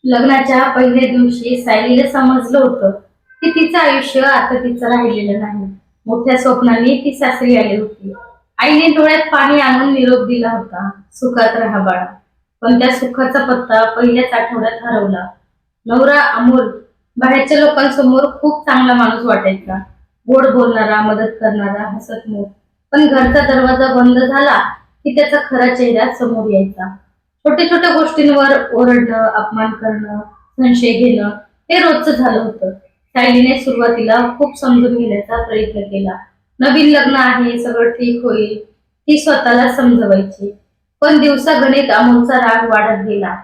लग्नाच्या पहिल्या दिवशी सायलीला समजलं होतं की तिचं आयुष्य आता तिचं राहिलेलं नाही. मोठ्या स्वप्नांनी ती सासरी आली होती. आईने डोळ्यात पाणी आणून निरोप दिला होता, सुखात राहा बाळा. पण त्या सुखाचा पत्ता पहिल्याच आठवड्यात हरवला. नवरा अमोल बाहेरच्या लोकांसमोर खूप चांगला माणूस वाटायचा, गोड बोलणारा, मदत करणारा, हसतमुख. पण घरचा दरवाजा बंद झाला की त्याचा खरा चेहरा समोर यायचा. छोट्या छोट्या गोष्टींवर ओरडणं, अपमान करणं, संशय घेणं हे रोजचं झालं होतं. सायलीने सुरुवातीला खूप समजून घेण्याचा प्रयत्न केला. नवीन लग्न आहे, सगळं ठीक होईल, ती स्वतःला समजवायची. पण दिवसागणिक अमोलचा राग वाढत गेला.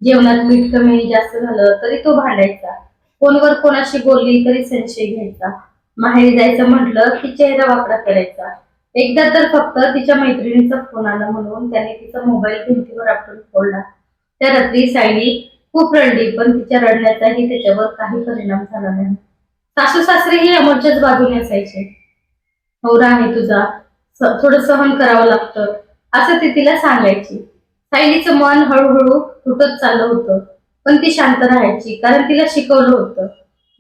जेवणात मीठ कमी जास्त झालं तरी तो भांडायचा. फोनवर कोणाशी बोलली तरी संशय घ्यायचा. माहेरी जायचं म्हटलं की चेहरा वाकडा करायचा. एकदा तर फक्त तिच्या मैत्रिणीचा फोन आला म्हणून त्याने तिचा मोबाईल भिंतीवर आपटून फोडला. त्या रात्री सायली खूप रडली, पण तिच्या रडण्याचाही त्याच्यावर काही परिणाम झाला नाही. सासू सासरेही अमोलच्याच बाजूने असायचे. नवरा आहे तुझा, थोडं सहन करावं लागतं, असं ते तिला सांगायची. सायलीचं मन हळूहळू तुटत चाललं होतं, पण ती शांत राहायची, कारण तिला शिकवलं होतं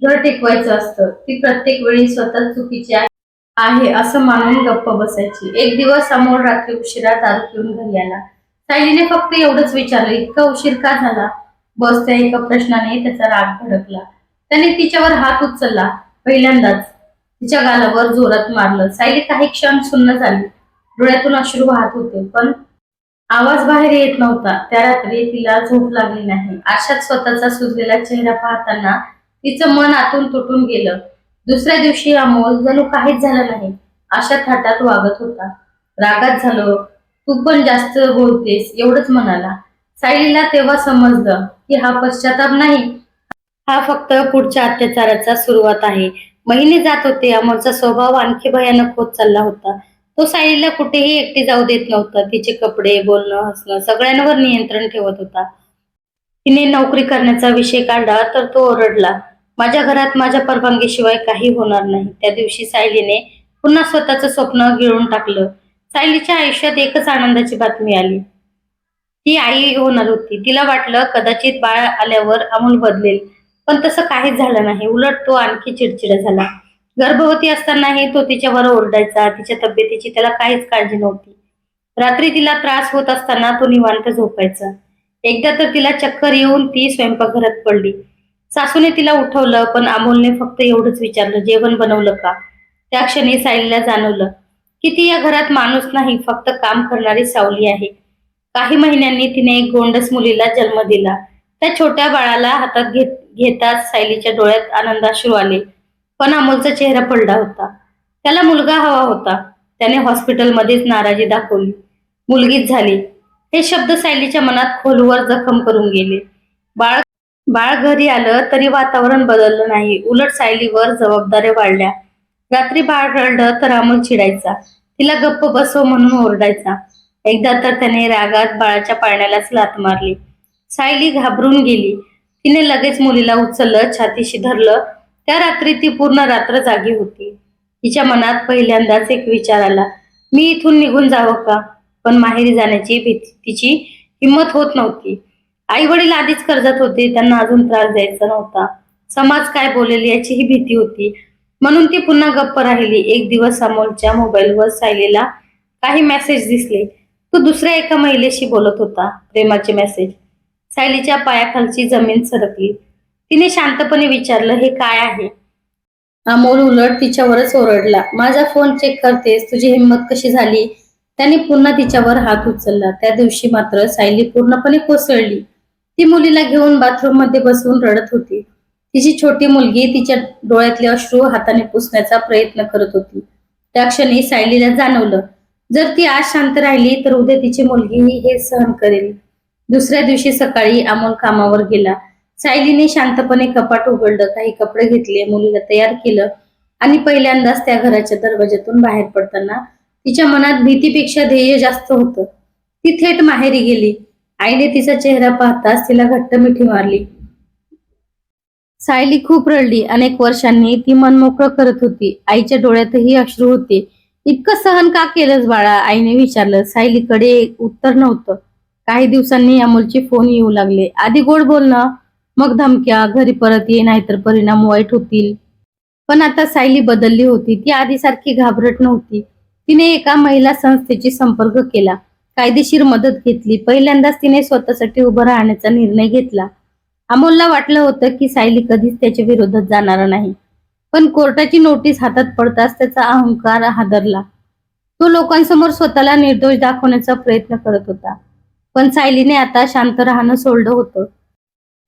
घर टिकवायचं असतं. ती प्रत्येक वेळी स्वतः चुकीची आहे असं मानून गप्प बसायची. एक दिवस अमोल रात्री उशिरा दारू पिऊन घरी आला. सायलीने फक्त एवढंच विचारलं, इतका उशीर का झाला? बसच्या एका प्रश्नाने त्याचा राग भडकला. त्याने तिच्यावर हात उचलला, पहिल्यांदाच तिच्या गालावर जोरात मारलं. सायली काही क्षण सुन्न झाली, डोळ्यातून अश्रू वाहत होते, पण आवाज बाहेर येत नव्हता. त्या रात्री तिला झोप लागली नाही. आरशात स्वतःचा सुजलेला चेहरा पाहताना तिचं मन आतून तुटून गेलं. दुसऱ्या दिवशी अमोल जणू काहीच झालं नाही अशा थाटात वागत होता. रागात झालो, तू पण जास्त बोलतेस, एवढंच म्हणाला. सायलीला तेव्हा समजलं की हा पश्चाताप नाही, हा फक्त पुढच्या अत्याचाराचा सुरुवात आहे. महिने जात होते, अमोलचा स्वभाव आणखी भयानक होत चालला होता. तो सायलीला कुठेही एकटी जाऊ देत नव्हता. तिचे कपडे, बोलणं, हसणं सगळ्यांवर नियंत्रण ठेवत होता. तिने नोकरी करण्याचा विषय काढला तर तो ओरडला, माझ्या घरात माझ्या परवानगीशिवाय काही होणार नाही. त्या दिवशी सायलीने पुन्हा स्वतःचं स्वप्न गिळून टाकलं. सायलीच्या आयुष्यात एकच आनंदाची बातमी आली, ती आई होणार होती. तिला वाटलं कदाचित बाळ आल्यावर अमोल बदलेल, पण तसं काहीच झालं नाही. उलट तो आणखी चिडचिडा झाला. गर्भवती असतानाही तो तिच्यावर ओरडायचा. तिच्या तब्येतीची त्याला काहीच काळजी नव्हती. रात्री तिला त्रास होत असताना तो निवांत झोपायचा. एकदा तर तिला चक्कर येऊन ती स्वयंपाकघरात पडली. सासूने तिला उठवलं, पण अमोलने फक्त एवढंच विचारलं, जेवण बनवलं का? त्या क्षणी सायलीला जाणवलं की ती या घरात माणूस नाही, फक्त काम करणारी सावली आहे. काही महिन्यांनी तिने एक गोंडस मुलीला जन्म दिला. त्या छोट्या बाळाला हातात घेताच सायलीच्या डोळ्यात आनंदाश्रू आले. पण अमोलचा चेहरा पडला होता. त्याला मुलगा हवा होता. त्याने हॉस्पिटलमध्येच नाराजी दाखवली. मुलगीच झाली. हे शब्द सायलीच्या मनात खोलवर जखम करून गेले. बाळ बाळ घरी आलं तरी वातावरण बदललं नाही. उलट सायलीवर जबाबदाऱ्या वाढल्या. रात्री बाळ रडलं तर अमोल चिडायचा. तिला गप्प बसव म्हणून ओरडायचा. एकदा तर त्याने रागात बाळाच्या पाळण्यालाच लाथ मारली. सायली घाबरून गेली. तिने लगेच मुलीला उचललं, छातीशी धरलं. त्या रात्री ती पूर्ण रात्र जागी होती. तिच्या मनात पहिल्यांदाच एक विचार आला, मी इथून निघून जावं का? पण माहेरी जाण्याची तिची हिंमत होत नव्हती. आई वडील आधीच कर्जात होते, त्यांना अजून त्रास द्यायचा नव्हता. समाज काय बोलेल याचीही भीती होती. म्हणून ती पुन्हा गप्प राहिली. एक दिवस अमोलच्या मोबाईलवर सायलीला काही मेसेज दिसले. तो दुसऱ्या एका महिलेशी बोलत होता, प्रेमाचे मेसेज. सायलीच्या पायाखालची जमीन सरकली. तिने शांतपणे विचारलं, हे काय आहे? अमोल उलट तिच्यावरच ओरडला, माझा फोन चेक करतेस, तुझी हिंमत कशी झाली? त्याने पुन्हा तिच्यावर हात उचलला. त्या दिवशी मात्र सायली पूर्णपणे कोसळली. ती मुलीला घेऊन बाथरूम मध्ये बसून रडत होती. तिची छोटी मुलगी तिच्या डोळ्यातले अश्रू हाताने पुसण्याचा प्रयत्न करत होती. त्या क्षणी सायलीला जाणवलं, जर ती आज शांत राहिली तर उद्या तिची मुलगीही हे सहन करेल. दुसऱ्या दिवशी सकाळी अमोल कामावर गेला. सायलीने शांतपणे कपाट उघडलं, काही कपडे घेतले, मुलीला तयार केलं आणि पहिल्यांदाच त्या घराच्या दरवाज्यातून बाहेर पडताना तिच्या मनात भीतीपेक्षा ध्येय जास्त होतं. ती थेट माहेरी गेली. आईने तिचा चेहरा पाहताच तिला घट्ट मिठी मारली. सायली खूप रडली. अनेक वर्षांनी ती मन मोकळं करत होती. आईच्या डोळ्यातही अश्रू होते. इतकं सहन का केलंस बाळा? आईने विचारलं. सायलीकडे उत्तर नव्हतं. काही दिवसांनी अमोलचे फोन येऊ लागले. आधी गोड बोलणं, मग धमक्या, घरी परत ये नाहीतर परिणाम वाईट होतील. पण आता सायली बदलली होती. ती आधीसारखी घाबरट नव्हती. तिने एका महिला संस्थेशी संपर्क केला, कायदेशीर मदत घेतली. पहिल्यांदाच तिने स्वतःसाठी उभं राहण्याचा निर्णय घेतला. अमोलला वाटलं होतं की सायली कधीच त्याच्या विरोधात जाणार नाही. पण कोर्टाची नोटीस हातात पडताच त्याचा अहंकार हादरला. तो लोकांसमोर स्वतःला निर्दोष दाखवण्याचा प्रयत्न करत होता. पण सायलीने आता शांत राहणं सोडलं होतं.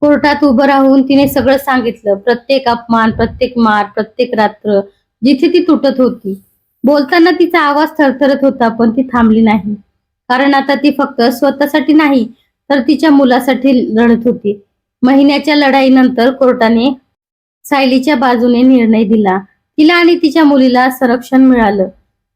कोर्टात उभं राहून तिने सगळं सांगितलं. प्रत्येक अपमान, प्रत्येक मार, प्रत्येक रात्र जिथे ती तुटत होती. बोलताना तिचा आवाज थरथरत होता, पण ती थांबली नाही. कारण आता ती फक्त स्वतःसाठी नाही, तर तिच्या मुलासाठी लढत होती. महिन्याच्या लढाईनंतर कोर्टाने सायलीच्या बाजूने निर्णय दिला. तिला आणि तिच्या मुलीला संरक्षण मिळालं.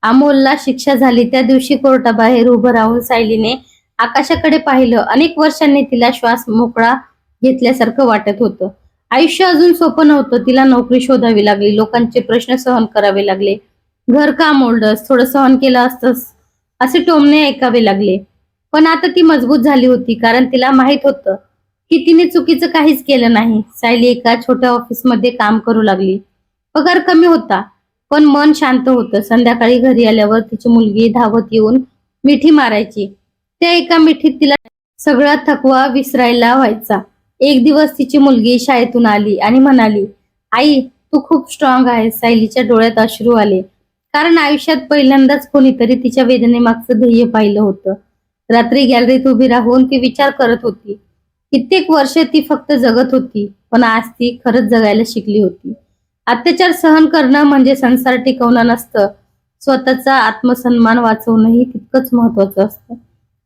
अमोलला शिक्षा झाली. त्या दिवशी कोर्टाबाहेर उभं राहून सायलीने आकाशाकडे पाहिलं. अनेक वर्षांनी तिला श्वास मोकळा घेतल्यासारखं वाटत होतं. आयुष्य अजून सोपं नव्हतं. तिला नोकरी शोधावी लागली, लोकांचे प्रश्न सहन करावे लागले. घर का मोडलंस, थोडं सहन केलं असतंस, असे टोमणे ऐकावे लागले. पण आता ती मजबूत झाली होती, कारण तिला माहित होतं की तिने चुकीचं काहीच केलं नाही. सायली एका छोट्या ऑफिसमध्ये काम करू लागली. पगार कमी होता, पण मन शांत होतं. संध्याकाळी घरी आल्यावर तिची मुलगी धावत येऊन मिठी मारायची. त्या एका मिठीत तिला सगळा थकवा विसरायला व्हायचा. एक दिवस तिची मुलगी शाळेतून आली आणि म्हणाली, आई, तू खूप स्ट्रॉंग आहेस. सायलीच्या डोळ्यात अश्रू आले, कारण आयुष्यात पहिल्यांदाच कोणीतरी तिच्या वेदनेमागचं ध्येय पाहिलं होतं. रात्री गॅलरीत उभी राहून ती विचार करत होती. कित्येक वर्ष ती फक्त जगत होती, पण आज ती खरंच जगायला शिकली होती. अत्याचार सहन करणं म्हणजे संसार टिकवणं नसतं, स्वतःचा आत्मसन्मान वाचवणंही तितकंच महत्वाचं असतं.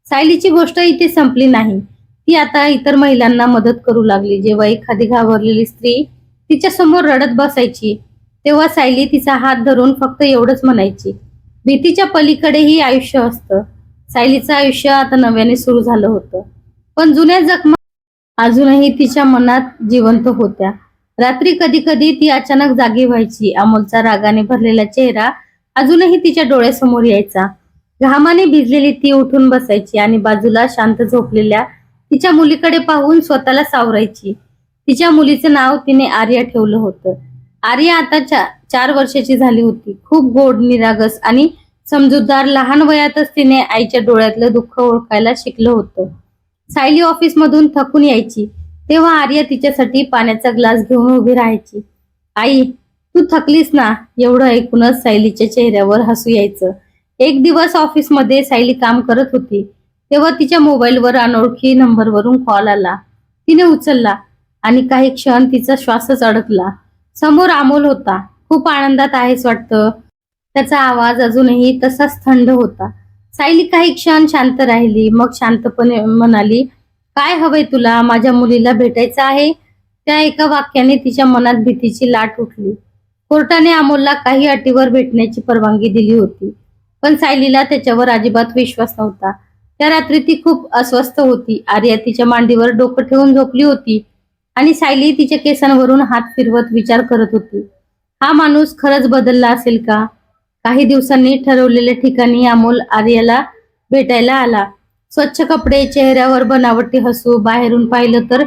सायलीची गोष्ट इथे संपली नाही. ती आता इतर महिलांना मदत करू लागली. जेव्हा एखादी घाबरलेली स्त्री तिच्या समोर रडत बसायची, तेव्हा सायली तिचा हात धरून फक्त एवढंच म्हणायची, भीतीच्या पलीकडेही आयुष्य असतं. सायलीचं आयुष्य आता नव्याने सुरू झालं होतं, पण जुन्या जखमा अजूनही तिच्या मनात जिवंत होत्या. रात्री कधी कधी ती अचानक जागी व्हायची. अमोलचा रागाने भरलेला चेहरा अजूनही तिच्या डोळ्यासमोर यायचा. घामाने भिजलेली ती उठून बसायची आणि बाजूला शांत झोपलेल्या तिच्या मुलीकडे पाहून स्वतःला सावरायची. तिच्या मुलीचं नाव तिने आर्या ठेवलं होतं. आर्या आता 4 वर्षाची झाली होती. खूप गोड, निरागस आणि समजूतदार. लहान वयातच तिने आईच्या डोळ्यातलं दुःख ओळखायला शिकलं होतं. सायली ऑफिसमधून थकून यायची, तेव्हा आर्या तिच्यासाठी पाण्याचा ग्लास घेऊन उभी राहायची. आई, तू थकलीस ना. एवढं ऐकूनच सायलीच्या चेहऱ्यावर हसू यायचं. एक दिवस ऑफिसमध्ये सायली काम करत होती, तेव्हा तिच्या मोबाईलवर अनोळखी नंबरवरून कॉल आला. तिने उचलला आणि काही क्षण तिचा श्वासच अडकला. समोर अमोल होता. खूप आनंदात आहेस वाटतं. त्याचा आवाज अजूनही तसाच थंड होता. सायली काही क्षण शांत राहिली, मग शांतपणे म्हणाली, काय हवंय तुला? माझ्या मुलीला भेटायचं आहे. त्या एका वाक्याने तिच्या मनात भीतीची लाट उठली. कोर्टाने अमोलला काही अटीवर भेटण्याची परवानगी दिली होती, पण सायलीला त्याच्यावर अजिबात विश्वास नव्हता. त्या रात्री ती खूप अस्वस्थ होती. आर्या तिच्या मांडीवर डोकं ठेवून झोपली होती आणि सायली तिच्या केसांवरून हात फिरवत विचार करत होती, हा माणूस खरंच बदलला असेल का? काही दिवसांनी ठरवलेल्या ठिकाणी अमोल आर्याला भेटायला आला. स्वच्छ कपडे, चेहऱ्यावर बनावटी हसू. बाहेरून पाहिलं तर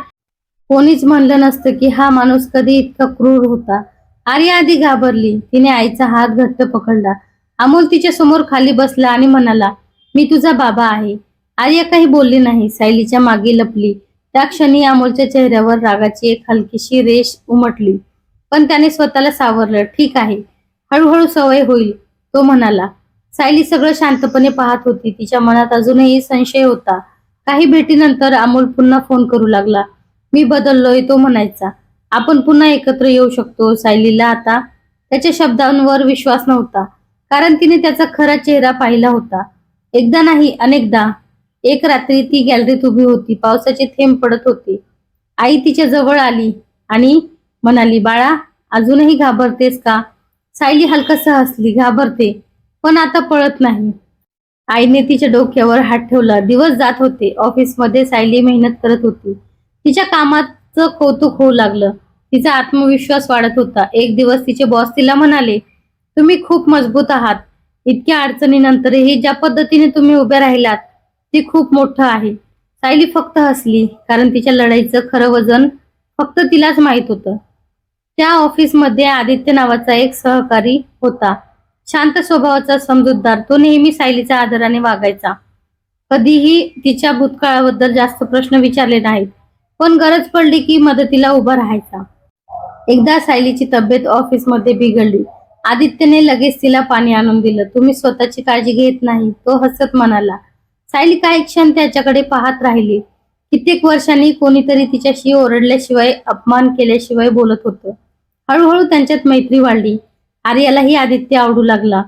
कोणीच म्हणलं नसतं की हा माणूस कधी इतका क्रूर होता. आर्या आधी घाबरली. तिने आईचा हात घट्ट पकडला. अमोल तिच्या समोर खाली बसला आणि म्हणाला, मी तुझा बाबा आहे. आर्या काही बोलली नाही. सायलीच्या मागे लपली. त्या क्षणी अमोलच्या चेहऱ्यावर रागाची एक हलकीशी रेष उमटली, पण त्याने स्वतःला सावरलं. ठीक आहे, हळूहळू सवय होईल, तो म्हणाला. सायली सगळं शांतपणे पाहत होती. तिच्या मनात अजूनही संशय होता. काही भेटीनंतर अमोल पुन्हा फोन करू लागला. मी बदललोय, तो म्हणायचा. आपण पुन्हा एकत्र येऊ शकतो. सायलीला आता त्याच्या शब्दांवर विश्वास नव्हता, कारण तिने त्याचा खरा चेहरा पाहिला होता. एकदा नाही, अनेकदा. एक रात्री ती गॅलरीत उभी होती. पावसाचे थेंब पडत होते. आई तिच्या जवळ आली आणि म्हणाली, बाळा, अजूनही घाबरतेस का? सायली हलकासा हसली. घाबरते, पण आता पळत नाही. आईने तिच्या डोक्यावर हात ठेवला. दिवस जात होते. ऑफिसमध्ये सायली मेहनत करत होती. तिच्या कामाचं कौतुक होऊ लागलं. तिचा आत्मविश्वास वाढत होता. एक दिवस तिचे बॉस तिला म्हणाले, तुम्ही खूप मजबूत आहात. इतक्या अडचणीनंतरही ज्या पद्धतीने तुम्ही उभ्या राहिलात, ती खूप मोठं आहे. सायली फक्त हसली, कारण तिच्या लढाईचं खरं वजन फक्त तिलाच माहित होतं. त्या ऑफिसमध्ये आदित्य नावाचा एक सहकारी होता. शांत स्वभावाचा, समजूतदार. तो नेहमी सायलीचा आदराने वागायचा. कधीही तिच्या भूतकाळाबद्दल जास्त प्रश्न विचारले नाहीत, पण गरज पडली की मदतीला उभा राहायचा. एकदा सायलीची तब्येत ऑफिसमध्ये बिघडली. आदित्यने लगेच तिला पाणी आणून दिलं. तुम्ही स्वतःची काळजी घेत नाही, तो हसत म्हणाला. सायली काही क्षण त्याच्याकडे पाहत राहिली. कित्येक वर्षांनी कोणीतरी तिच्याशी ओरडल्याशिवाय, अपमान केल्याशिवाय बोलत होतं. हळूहळू त्यांच्यात मैत्री वाढली. आर्यालाही आदित्य आवडू लागला.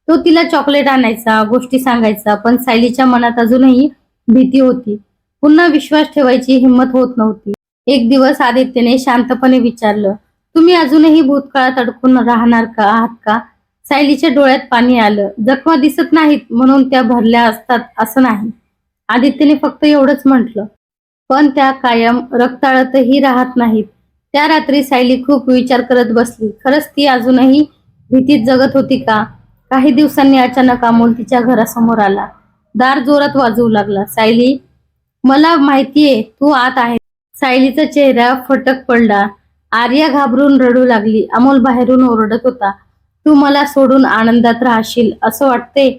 तो तिला चॉकलेट आणायचा, गोष्टी सांगायचा, पण सायलीच्या मनात अजूनही भीती होती. पुन्हा विश्वास ठेवायची हिंमत होत नव्हती. एक दिवस आदित्यने शांतपणे विचारलं, तुम्ही अजूनही भूतकाळात अडकून राहणार का आहात का? सायलीच्या डोळ्यात पाणी आलं. जखमा दिसत नाहीत म्हणून त्या भरल्या असतात असं नाही. आदित्यने फक्त एवढंच म्हटलं. पण त्या कायम रक्ताळतही राहत नाहीत. त्या रात्री सायली खूप विचार करत बसली. खरंच ती अजूनही भीतीत जगत होती का? काही दिवसांनी अचानक अमोल तिच्या घरासमोर आला. दार जोरात वाजवू लागला. सायली, मला माहितीये तू आत आहे. सायलीचा चेहरा फटक पडला. आर्या घाबरून रडू लागली. अमोल बाहेरून ओरडत होता, तू मला सोडून आनंदात राहशील असं वाटते.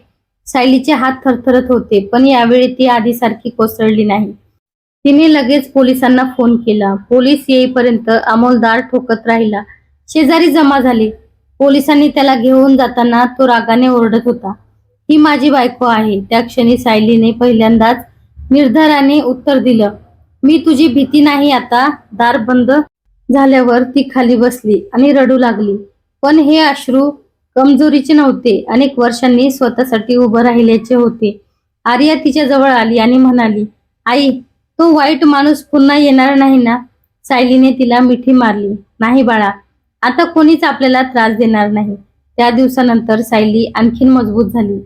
सायलीचे हात थरथरत होते, पण यावेळी ती आधीसारखी कोसळली नाही. तिने लगेच पोलिसांना फोन केला. पोलीस येईपर्यंत अमोल दार ठोकत राहिला. शेजारी जमा झाले. पोलिसांनी त्याला घेऊन जाताना तो रागाने ओरडत होता, ही माझी बायको आहे. त्या क्षणी सायलीने पहिल्यांदाच निर्धाराने उत्तर दिलं, मी तुझी भीती नाही आता. दार बंद झाल्यावर ती खाली बसली आणि रडू लागली. पण हे अश्रू कमजोरीचे नव्हते, अनेक वर्षांनी स्वतःसाठी उभं राहिल्याचे होते. आर्या तिच्या जवळ आली आणि म्हणाली, आई, तो वाईट माणूस पुन्हा येणार नाही ना? सायलीने तिला मिठी मारली. नाही बाळा, आता कोणीच आपल्याला त्रास देणार नाही. त्या दिवसानंतर सायली आणखीन मजबूत झाली.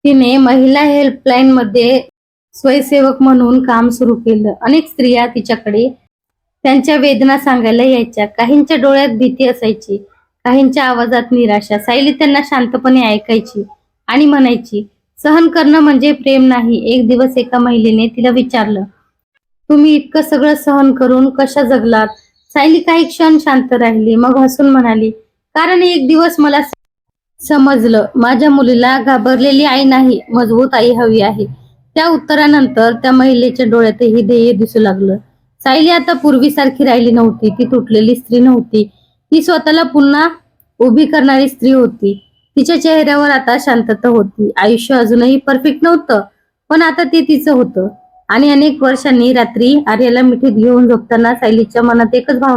तिने महिला हेल्पलाईन मध्ये स्वयंसेवक म्हणून काम सुरू केलं. अनेक स्त्रिया तिच्याकडे त्यांच्या वेदना सांगायला यायच्या. काहींच्या डोळ्यात भीती असायची, काहींच्या आवाजात निराशा. सायली त्यांना शांतपणे ऐकायची आणि म्हणायची, सहन करणं म्हणजे प्रेम नाही. एक दिवस एका महिलेने तिला विचारलं, तुम्ही इतकं सगळं सहन करून कशा जगलात? सायली काही क्षण शांत राहिली, मग हसून म्हणाली, कारण एक दिवस मला समजलं, माझ्या मुलीला घाबरलेली आई नाही, मजबूत आई हवी आहे. त्या उत्तरानंतर त्या महिलेच्या डोळ्यातही ध्येय दिसू लागलं. सायली आता पूर्वीसारखी राहिली नव्हती. ती तुटलेली स्त्री नव्हती. ती स्वतःला पुन्हा उभी करणारी स्त्री होती. तिच्या चेहऱ्यावर आता शांतता होती. आयुष्य अजूनही परफेक्ट नव्हतं, पण आता ते तिचं होतं. आणि अनेक वर्षांनी रात्री आर्याला मिठीत घेऊन झोपताना सायलीच्या मनात एकच भावना